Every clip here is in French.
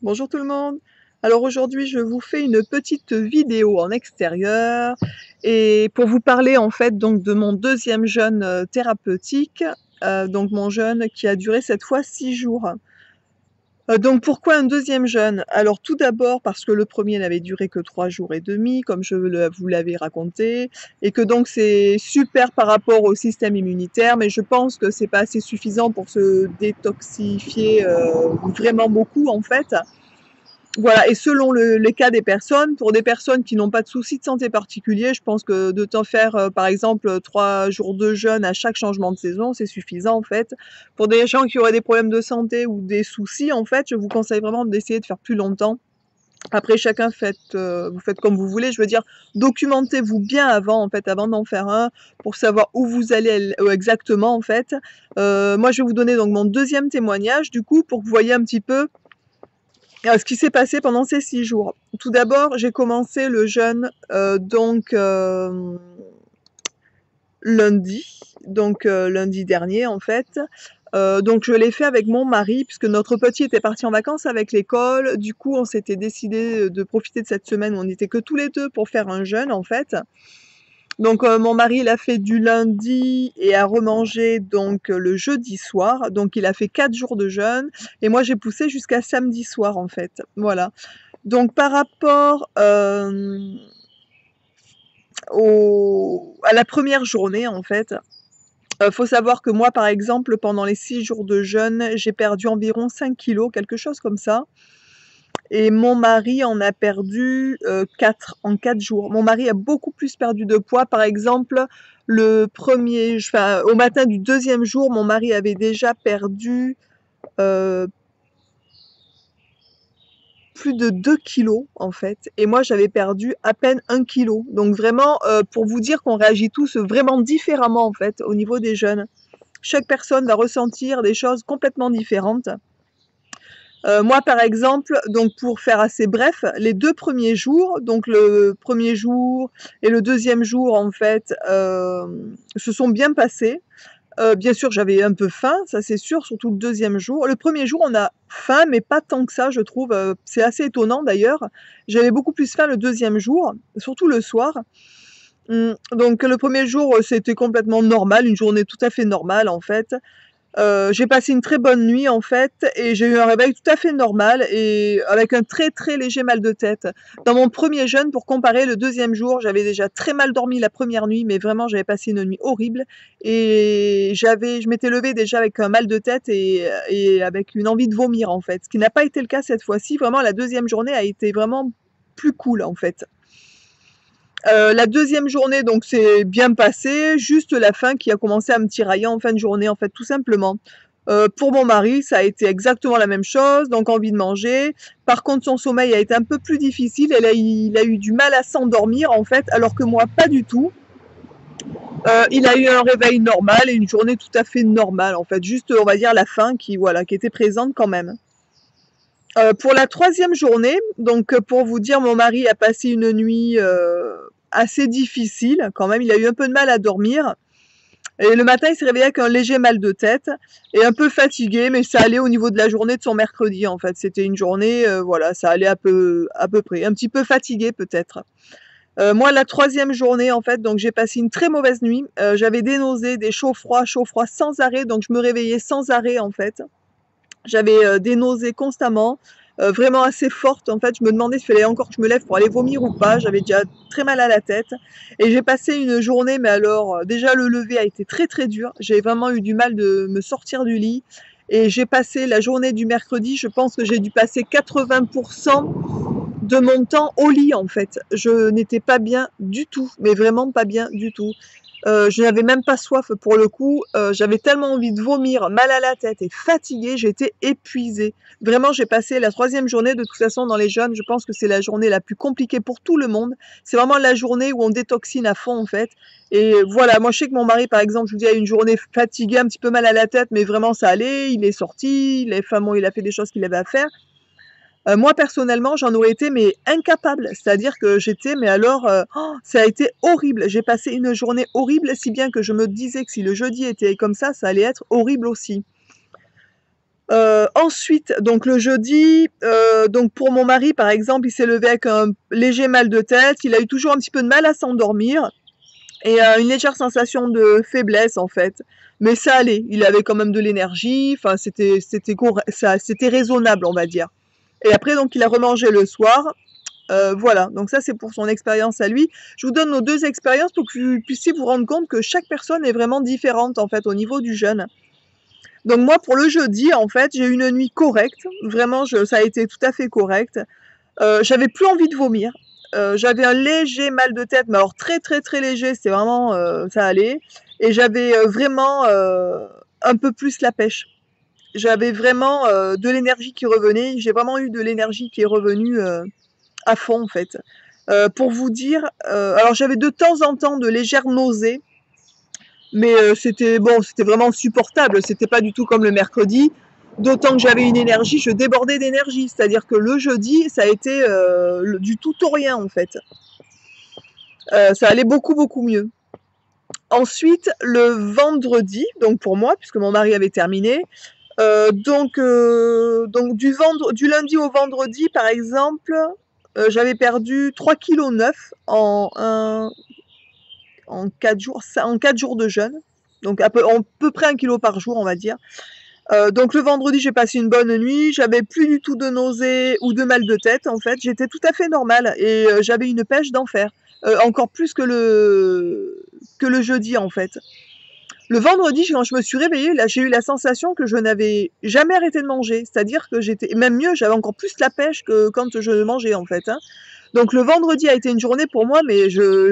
Bonjour tout le monde. Alors aujourd'hui, je vous fais une petite vidéo en extérieur et pour vous parler en fait donc de mon deuxième jeûne thérapeutique, donc mon jeûne qui a duré cette fois 6 jours. Donc pourquoi un deuxième jeûne? Alors tout d'abord parce que le premier n'avait duré que 3 jours et demi, comme vous l'avais raconté, et que donc c'est super par rapport au système immunitaire, mais je pense que c'est pas assez suffisant pour se détoxifier vraiment beaucoup en fait. Voilà, et selon les cas des personnes, pour des personnes qui n'ont pas de soucis de santé particulier, je pense que de t'en faire, par exemple, 3 jours de jeûne à chaque changement de saison, c'est suffisant, en fait. Pour des gens qui auraient des problèmes de santé ou des soucis, en fait, je vous conseille vraiment d'essayer de faire plus longtemps. Après, chacun vous faites comme vous voulez. Je veux dire, documentez-vous bien avant, en fait, avant d'en faire un, pour savoir où vous allez exactement, en fait. Moi, je vais vous donner donc mon deuxième témoignage, du coup, pour que vous voyez un petit peu ce qui s'est passé pendant ces 6 jours. Tout d'abord, j'ai commencé le jeûne, lundi, lundi dernier en fait. Donc je l'ai fait avec mon mari puisque notre petit était parti en vacances avec l'école. Du coup, on s'était décidé de profiter de cette semaine où on n'était que tous les 2 pour faire un jeûne en fait. Donc mon mari, il a fait du lundi et a remangé donc le jeudi soir. Donc il a fait 4 jours de jeûne et moi j'ai poussé jusqu'à samedi soir en fait. Voilà. Donc par rapport, à la première journée en fait, faut savoir que moi par exemple pendant les 6 jours de jeûne, j'ai perdu environ 5 kilos, quelque chose comme ça, et mon mari en a perdu, 4 en 4 jours. Mon mari a beaucoup plus perdu de poids. Par exemple, au matin du deuxième jour, mon mari avait déjà perdu, heu, plus de 2 kilos en fait, et moi j'avais perdu à peine 1 kilo. Donc vraiment, pour vous dire qu'on réagit tous vraiment différemment en fait au niveau des jeûnes. Chaque personne va ressentir des choses complètement différentes. Moi par exemple, donc pour faire assez bref, les 2 premiers jours, donc le premier jour et le deuxième jour en fait, se sont bien passés. Bien sûr, j'avais un peu faim, ça c'est sûr, surtout le deuxième jour. Le premier jour, on a faim, mais pas tant que ça, je trouve, c'est assez étonnant d'ailleurs. J'avais beaucoup plus faim le deuxième jour, surtout le soir. Donc le premier jour, c'était complètement normal, une journée tout à fait normale en fait. J'ai passé une très bonne nuit en fait et j'ai eu un réveil tout à fait normal et avec un très, très léger mal de tête. Dans mon premier jeûne, pour comparer, le deuxième jour, j'avais déjà très mal dormi la première nuit, mais vraiment j'avais passé une nuit horrible et je m'étais levée déjà avec un mal de tête et avec une envie de vomir en fait. Ce qui n'a pas été le cas cette fois-ci. Vraiment la deuxième journée a été vraiment plus cool en fait. La deuxième journée donc s'est bien passée, juste la faim qui a commencé à me tirailler en fin de journée en fait, tout simplement. Pour mon mari, ça a été exactement la même chose, donc envie de manger. Par contre, son sommeil a été un peu plus difficile et là, il a eu du mal à s'endormir en fait, alors que moi pas du tout. Il a eu un réveil normal et une journée tout à fait normale en fait, juste on va dire la faim qui voilà, qui était présente quand même. Pour la troisième journée, donc pour vous dire, mon mari a passé une nuit, assez difficile quand même. Il a eu un peu de mal à dormir et le matin, il s'est réveillé avec un léger mal de tête et un peu fatigué, mais ça allait au niveau de la journée de son mercredi, en fait. C'était une journée, voilà, ça allait à peu près. Un petit peu fatigué peut-être. Moi, la troisième journée, en fait, donc j'ai passé une très mauvaise nuit. J'avais des nausées, des chauds froids sans arrêt, donc je me réveillais sans arrêt, en fait. J'avais, des nausées constamment, vraiment assez fortes. En fait, je me demandais s'il fallait encore que je me lève pour aller vomir ou pas. J'avais déjà très mal à la tête et j'ai passé une journée, mais alors, déjà le lever a été très, très dur. J'ai vraiment eu du mal de me sortir du lit et j'ai passé la journée du mercredi, je pense que j'ai dû passer 80 de mon temps au lit, en fait. Je n'étais pas bien du tout, mais vraiment pas bien du tout. Je n'avais même pas soif pour le coup, j'avais tellement envie de vomir, mal à la tête et fatiguée, j'étais épuisée. Vraiment, j'ai passé la troisième journée, de toute façon dans les jeûnes, je pense que c'est la journée la plus compliquée pour tout le monde. C'est vraiment la journée où on détoxine à fond en fait, et voilà, moi je sais que mon mari par exemple, je vous dis, a eu une journée fatiguée, un petit peu mal à la tête, mais vraiment ça allait, il est sorti, il a fait des choses qu'il avait à faire. Moi personnellement, j'en aurais été mais incapable. C'est-à-dire que j'étais mais alors, ça a été horrible. J'ai passé une journée horrible, si bien que je me disais que si le jeudi était comme ça allait être horrible aussi. Ensuite, donc le jeudi, donc pour mon mari, par exemple, il s'est levé avec un léger mal de tête. Il a eu toujours un petit peu de mal à s'endormir et une légère sensation de faiblesse, en fait. Mais ça allait, il avait quand même de l'énergie, enfin c'était raisonnable, on va dire. Et après, donc il a remangé le soir. Voilà, donc ça c'est pour son expérience à lui. Je vous donne nos 2 expériences pour que vous puissiez vous rendre compte que chaque personne est vraiment différente, en fait, au niveau du jeûne. Donc moi, pour le jeudi, en fait, j'ai eu une nuit correcte. Vraiment, ça a été tout à fait correct. J'avais plus envie de vomir. J'avais un léger mal de tête, mais alors très très très léger, c'était vraiment, ça allait. Et j'avais vraiment un peu plus la pêche. J'avais vraiment de l'énergie qui revenait. J'ai vraiment eu de l'énergie qui est revenue à fond, en fait. Pour vous dire, alors j'avais de temps en temps de légères nausées, mais c'était bon, c'était vraiment supportable. C'était pas du tout comme le mercredi. D'autant que j'avais une énergie, je débordais d'énergie. C'est-à-dire que le jeudi, ça a été du tout au rien, en fait. Ça allait beaucoup, beaucoup mieux. Ensuite, le vendredi, donc pour moi, puisque mon mari avait terminé, donc du lundi au vendredi, par exemple, j'avais perdu 3,9 kg en 4 jours, en 4 jours de jeûne. Donc à peu près 1 kilo par jour, on va dire. Donc le vendredi, j'ai passé une bonne nuit, j'avais plus du tout de nausées ou de mal de tête, en fait, j'étais tout à fait normale et j'avais une pêche d'enfer, encore plus que le jeudi, en fait. Le vendredi, quand je me suis réveillée, là, j'ai eu la sensation que je n'avais jamais arrêté de manger, c'est-à-dire que j'étais même mieux, j'avais encore plus la pêche que quand je mangeais, en fait, hein. Donc le vendredi a été une journée pour moi, mais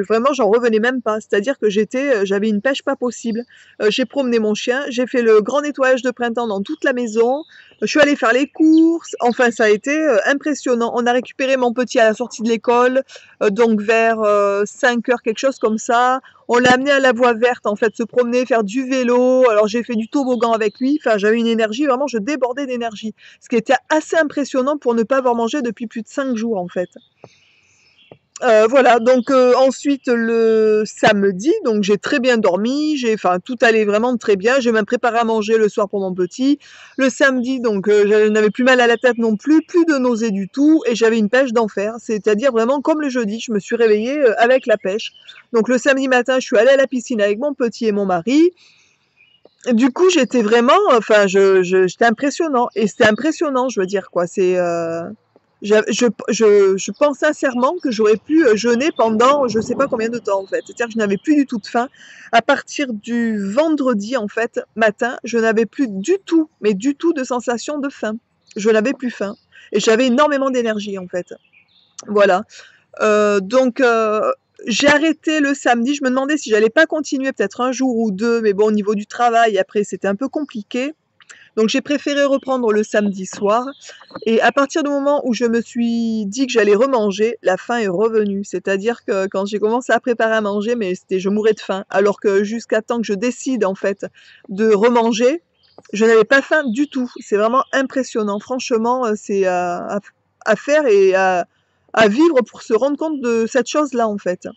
vraiment, j'en revenais même pas. C'est-à-dire que j'avais une pêche pas possible. J'ai promené mon chien, j'ai fait le grand nettoyage de printemps dans toute la maison. Je suis allée faire les courses. Enfin, ça a été impressionnant. On a récupéré mon petit à la sortie de l'école, donc vers 5 heures, quelque chose comme ça. On l'a amené à la voie verte, en fait, se promener, faire du vélo. Alors j'ai fait du toboggan avec lui. Enfin, j'avais une énergie, vraiment, je débordais d'énergie. Ce qui était assez impressionnant pour ne pas avoir mangé depuis plus de 5 jours, en fait. Voilà, donc ensuite le samedi, donc j'ai très bien dormi, enfin tout allait vraiment très bien. J'ai même préparé à manger le soir pour mon petit. Le samedi, donc je n'avais plus mal à la tête non plus, plus de nausées du tout, et j'avais une pêche d'enfer. C'est-à-dire vraiment comme le jeudi, je me suis réveillée avec la pêche. Donc le samedi matin, je suis allée à la piscine avec mon petit et mon mari. Du coup, j'étais vraiment, enfin, j'étais impressionnant, et c'était impressionnant, je veux dire quoi. Je pense sincèrement que j'aurais pu jeûner pendant je sais pas combien de temps, en fait. C'est-à-dire que je n'avais plus du tout de faim. À partir du vendredi, en fait, matin, je n'avais plus du tout, mais du tout de sensation de faim. Je n'avais plus faim et j'avais énormément d'énergie, en fait. Voilà. Donc j'ai arrêté le samedi. Je me demandais si j'allais pas continuer peut-être un jour ou 2, mais bon, au niveau du travail, après, c'était un peu compliqué. Donc j'ai préféré reprendre le samedi soir et à partir du moment où je me suis dit que j'allais remanger, la faim est revenue. C'est-à-dire que quand j'ai commencé à préparer à manger, mais je mourais de faim. Alors que jusqu'à temps que je décide, en fait, de remanger, je n'avais pas faim du tout. C'est vraiment impressionnant. Franchement, c'est à faire et à vivre pour se rendre compte de cette chose-là, en fait.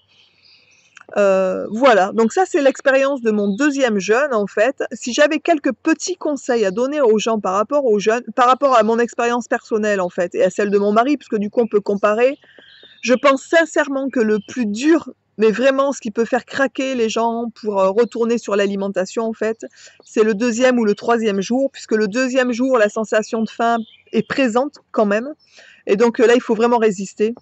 Voilà, donc ça c'est l'expérience de mon deuxième jeûne, en fait. Si j'avais quelques petits conseils à donner aux gens par rapport au jeûne, par rapport à mon expérience personnelle, en fait, et à celle de mon mari, puisque du coup on peut comparer, je pense sincèrement que le plus dur, mais vraiment ce qui peut faire craquer les gens pour retourner sur l'alimentation, en fait, c'est le deuxième ou le troisième jour, puisque le deuxième jour, la sensation de faim est présente quand même, et donc là il faut vraiment résister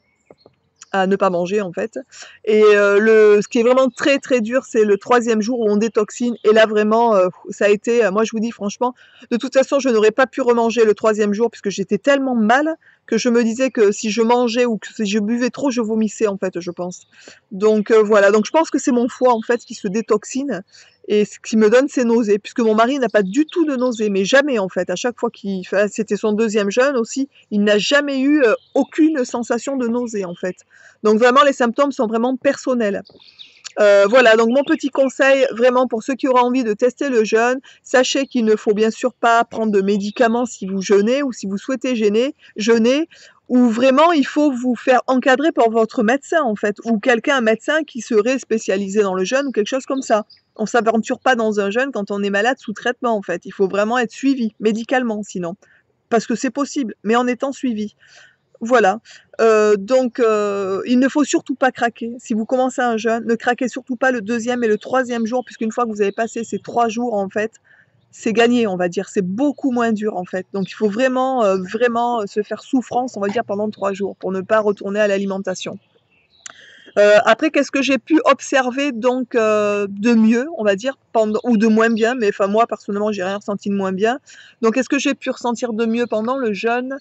à ne pas manger, en fait. Et ce qui est vraiment très très dur, c'est le troisième jour où on détoxine. Et là vraiment, ça a été, moi je vous dis franchement, de toute façon je n'aurais pas pu remanger le troisième jour puisque j'étais tellement mal que je me disais que si je mangeais ou que si je buvais trop, je vomissais, en fait, je pense. Donc voilà, donc je pense que c'est mon foie, en fait, qui se détoxine et ce qui me donne ces nausées, puisque mon mari n'a pas du tout de nausées, mais jamais, en fait. À chaque fois c'était son deuxième jeûne aussi, il n'a jamais eu aucune sensation de nausée, en fait. Donc vraiment, les symptômes sont vraiment personnels. Voilà, donc mon petit conseil, vraiment pour ceux qui auront envie de tester le jeûne, sachez qu'il ne faut bien sûr pas prendre de médicaments si vous jeûnez ou si vous souhaitez jeûner, ou vraiment il faut vous faire encadrer par votre médecin en fait, ou un médecin qui serait spécialisé dans le jeûne ou quelque chose comme ça. On s'aventure pas dans un jeûne quand on est malade sous traitement en fait, il faut vraiment être suivi médicalement sinon, parce que c'est possible, mais en étant suivi. Voilà, il ne faut surtout pas craquer. Si vous commencez un jeûne, ne craquez surtout pas le 2e et le 3e jour, puisqu'une fois que vous avez passé ces 3 jours, en fait, c'est gagné, on va dire. C'est beaucoup moins dur, en fait. Donc il faut vraiment se faire souffrance, on va dire, pendant 3 jours, pour ne pas retourner à l'alimentation. Après, qu'est-ce que j'ai pu observer donc de mieux, on va dire, ou de moins bien, mais enfin moi personnellement j'ai rien ressenti de moins bien. Donc qu'est-ce que j'ai pu ressentir de mieux pendant le jeûne?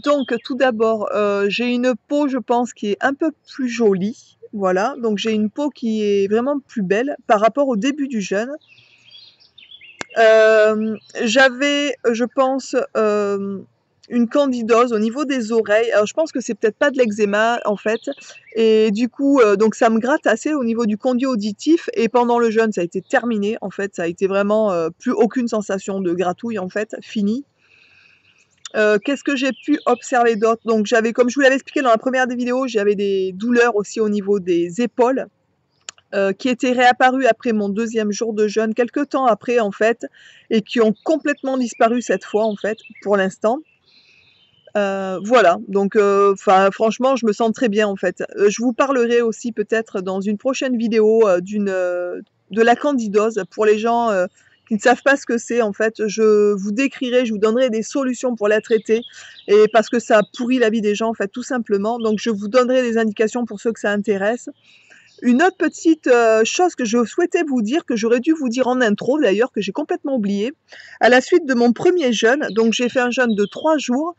Donc tout d'abord, j'ai une peau, je pense, qui est un peu plus jolie, voilà. Donc j'ai une peau qui est vraiment plus belle par rapport au début du jeûne. J'avais, je pense, une candidose au niveau des oreilles. Alors je pense que c'est peut-être pas de l'eczéma en fait, et du coup, donc ça me gratte assez au niveau du conduit auditif, et pendant le jeûne, ça a été terminé en fait, ça a été vraiment, plus aucune sensation de gratouille en fait, fini. Qu'est-ce que j'ai pu observer d'autre? Donc j'avais, comme je vous l'avais expliqué dans la première des vidéos, j'avais des douleurs aussi au niveau des épaules, qui étaient réapparues après mon 2e jour de jeûne, quelque temps après en fait, et qui ont complètement disparu cette fois en fait, pour l'instant. Voilà, donc franchement, je me sens très bien en fait. Je vous parlerai aussi peut-être dans une prochaine vidéo, de la candidose pour les gens, qui ne savent pas ce que c'est en fait. Je vous décrirai, je vous donnerai des solutions pour la traiter, et parce que ça pourrit la vie des gens en fait, tout simplement. Donc je vous donnerai des indications pour ceux que ça intéresse. Une autre petite, chose que je souhaitais vous dire, que j'aurais dû vous dire en intro d'ailleurs, que j'ai complètement oublié. À la suite de mon 1er jeûne, donc j'ai fait un jeûne de 3 jours,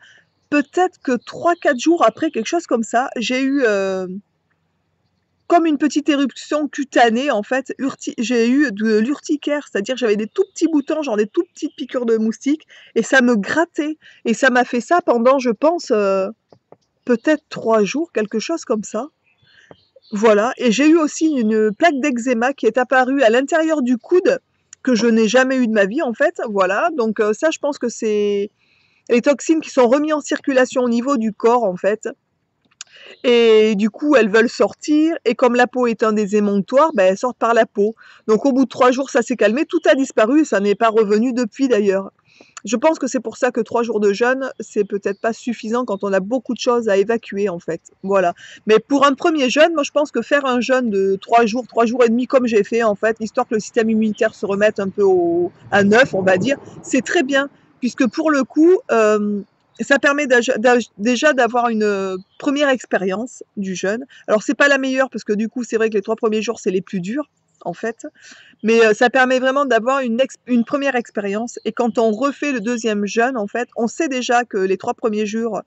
peut-être que 3-4 jours après, quelque chose comme ça, j'ai eu, comme une petite éruption cutanée en fait, j'ai eu de l'urticaire, c'est-à-dire j'avais des tout petits boutons, genre des tout petites piqûres de moustiques, et ça me grattait, et ça m'a fait ça pendant, je pense, peut-être 3 jours, quelque chose comme ça. Voilà, et j'ai eu aussi une plaque d'eczéma qui est apparue à l'intérieur du coude, que je n'ai jamais eu de ma vie en fait, voilà. Donc ça, je pense que c'est les toxines qui sont remises en circulation au niveau du corps en fait, et du coup elles veulent sortir, et comme la peau est un des émonctoires, ben, elles sortent par la peau. Donc au bout de 3 jours, ça s'est calmé, tout a disparu, et ça n'est pas revenu depuis d'ailleurs. Je pense que c'est pour ça que 3 jours de jeûne, c'est peut-être pas suffisant quand on a beaucoup de choses à évacuer en fait, voilà. Mais pour un 1er jeûne, moi je pense que faire un jeûne de 3 jours et demi comme j'ai fait en fait, histoire que le système immunitaire se remette un peu à neuf, on va dire, c'est très bien, puisque pour le coup, ça permet déjà d'avoir une première expérience du jeûne. Alors c'est pas la meilleure, parce que du coup c'est vrai que les 3 premiers jours c'est les plus durs en fait, mais ça permet vraiment d'avoir une première expérience, et quand on refait le 2e jeûne en fait, on sait déjà que les 3 premiers jours,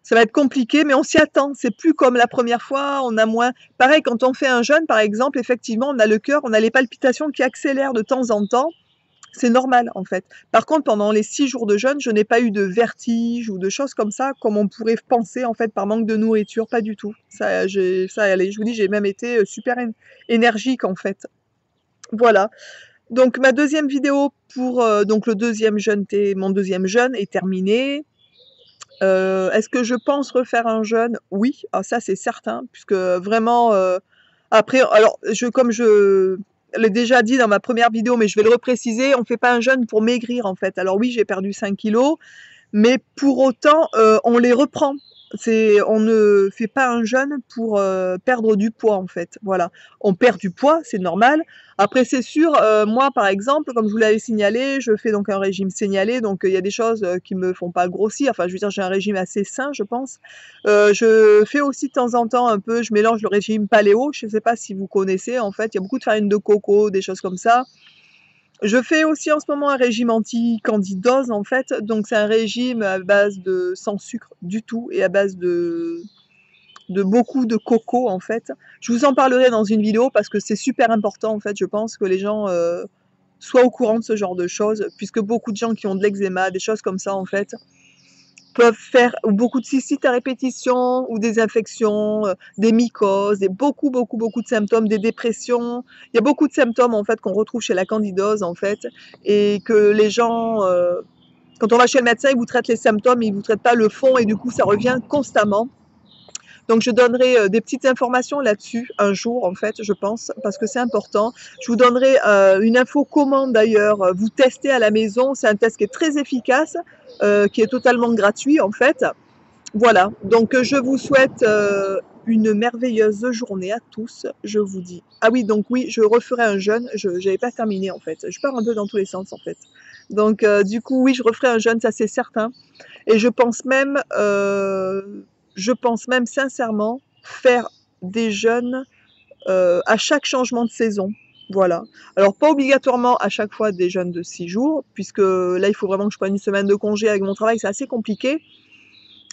ça va être compliqué, mais on s'y attend. C'est plus comme la première fois, on a moins pareil quand on fait un jeûne par exemple, effectivement on a le cœur, on a les palpitations qui accélèrent de temps en temps. C'est normal en fait. Par contre, pendant les 6 jours de jeûne, je n'ai pas eu de vertige ou de choses comme ça, comme on pourrait penser en fait par manque de nourriture, pas du tout. Ça allait, je vous dis, j'ai même été, super énergique en fait. Voilà. Donc ma 2e vidéo pour, donc le 2e jeûne, mon 2e jeûne est terminé. Est-ce que je pense refaire un jeûne? Oui, ah ça c'est certain, puisque vraiment, après alors comme je l'ai déjà dit dans ma première vidéo, mais je vais le repréciser, on fait pas un jeûne pour maigrir en fait. Alors oui, j'ai perdu 5 kilos, mais pour autant, on les reprend. On ne fait pas un jeûne pour, perdre du poids en fait, voilà. On perd du poids, c'est normal. Après c'est sûr, moi par exemple, comme je vous l'avais signalé, je fais donc un régime signalé, donc il y a des choses, qui me font pas grossir, enfin je veux dire, j'ai un régime assez sain je pense. Je fais aussi de temps en temps un peu, je mélange le régime paléo, je sais pas si vous connaissez en fait, il y a beaucoup de farine de coco, des choses comme ça. Je fais aussi en ce moment un régime anti-candidose en fait, donc c'est un régime à base de sans sucre du tout, et à base de beaucoup de coco en fait. Je vous en parlerai dans une vidéo, parce que c'est super important en fait, je pense que les gens, soient au courant de ce genre de choses, puisque beaucoup de gens qui ont de l'eczéma, des choses comme ça en fait, peuvent faire beaucoup de cystite à répétition ou des infections, des mycoses, et beaucoup de symptômes, des dépressions. Il y a beaucoup de symptômes en fait qu'on retrouve chez la candidose en fait, et que les gens, quand on va chez le médecin, il vous traite les symptômes, il vous traite pas le fond, et du coup ça revient constamment. Donc je donnerai des petites informations là-dessus un jour en fait, je pense, parce que c'est important. Je vous donnerai une info comment d'ailleurs vous tester à la maison. C'est un test qui est très efficace, qui est totalement gratuit en fait. Voilà, donc je vous souhaite une merveilleuse journée à tous, je vous dis. Ah oui, donc oui, je referai un jeûne, je n'avais pas terminé en fait. Je pars un peu dans tous les sens en fait. Donc du coup, oui, je referai un jeûne, ça c'est certain. Et je pense même sincèrement faire des jeûnes à chaque changement de saison. Voilà. Alors pas obligatoirement à chaque fois des jeûnes de 6 jours, puisque là il faut vraiment que je prenne une semaine de congé avec mon travail, c'est assez compliqué.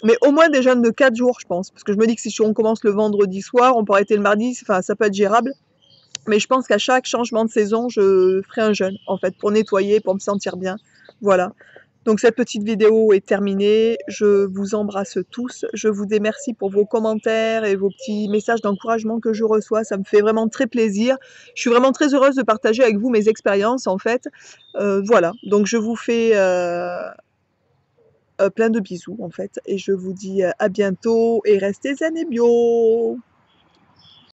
Mais au moins des jeûnes de 4 jours, je pense. Parce que je me dis que si on commence le vendredi soir, on peut arrêter le mardi, enfin ça peut être gérable. Mais je pense qu'à chaque changement de saison, je ferai un jeûne, en fait, pour nettoyer, pour me sentir bien. Voilà. Donc cette petite vidéo est terminée. Je vous embrasse tous. Je vous remercie pour vos commentaires et vos petits messages d'encouragement que je reçois. Ça me fait vraiment très plaisir. Je suis vraiment très heureuse de partager avec vous mes expériences, en fait. Voilà. Donc je vous fais plein de bisous, en fait. Et je vous dis à bientôt et restez zen et bio.